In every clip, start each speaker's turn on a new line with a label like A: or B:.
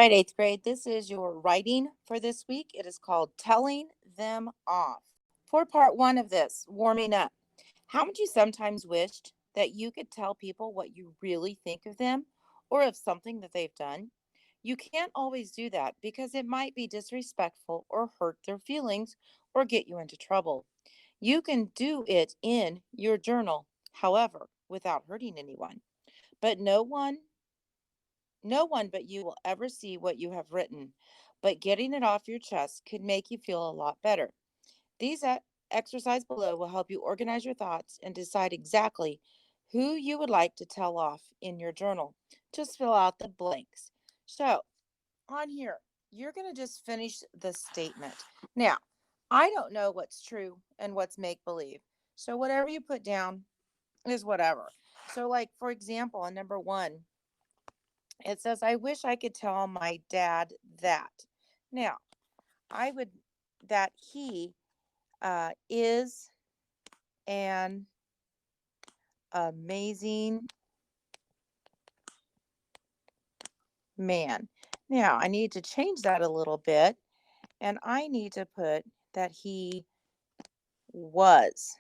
A: All right, eighth grade, this is your writing for this week. It is called Telling Them Off. For part one of this, warming up, haven't you sometimes wished that you could tell people what you really think of them or of something that they've done? You can't always do that because it might be disrespectful or hurt their feelings or get you into trouble. You can do it in your journal, however, without hurting anyone. But no one but you will ever see what you have written, but getting it off your chest could make you feel a lot better. These exercise below will help you organize your thoughts and decide exactly who you would like to tell off in your journal. Just fill out the blanks. So, on here, you're going to just finish the statement. Now, I don't know what's true and what's make believe. So, whatever you put down is whatever. So, like, for example, on number one, it says, I wish I could tell my dad that. Now, I would, that he is an amazing man. Now, I need to change that a little bit, and I need to put that he was.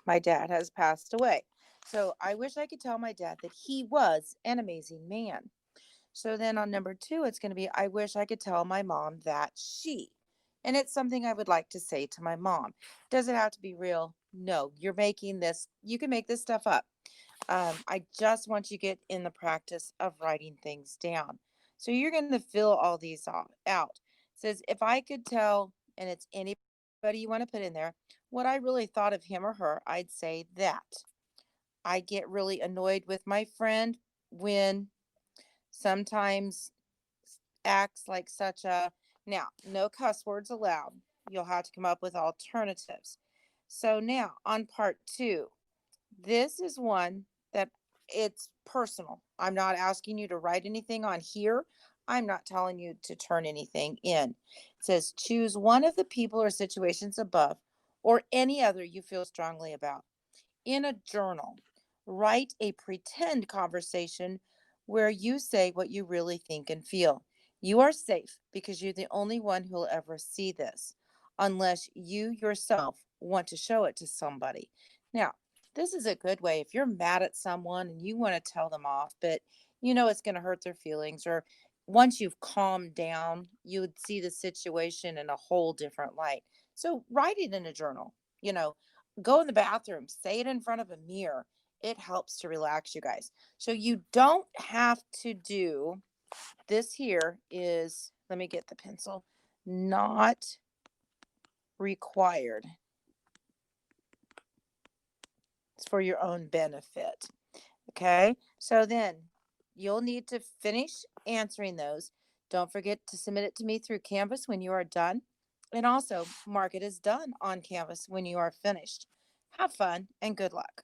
A: My dad has passed away. So I wish I could tell my dad that he was an amazing man. So then on number two, it's going to be, I wish I could tell my mom that she. And it's something I would like to say to my mom. Does it have to be real? No, you're making this, you can make this stuff up. I just want you to get in the practice of writing things down. So you're going to fill all these out. It says, if I could tell, and it's anybody you want to put in there, what I really thought of him or her, I'd say that. I get really annoyed with my friend when sometimes acts like such a. Now, no cuss words allowed. You'll have to come up with alternatives. So now on part two, this is one that it's personal. I'm not asking you to write anything on here. I'm not telling you to turn anything in. It says choose one of the people or situations above or any other you feel strongly about. In a journal, write a pretend conversation where you say what you really think and feel. You are safe because you're the only one who will ever see this, unless you yourself want to show it to somebody. Now, this is a good way if you're mad at someone and you want to tell them off, but you know it's going to hurt their feelings, or once you've calmed down, you would see the situation in a whole different light. So, write it in a journal. You know, go in the bathroom, say it in front of a mirror. It helps to relax you guys. So you don't have to do this. Here is, let me get the pencil, not required. It's for your own benefit. Okay. So then you'll need to finish answering those. Don't forget to submit it to me through Canvas when you are done. And also mark it as done on Canvas when you are finished. Have fun and good luck.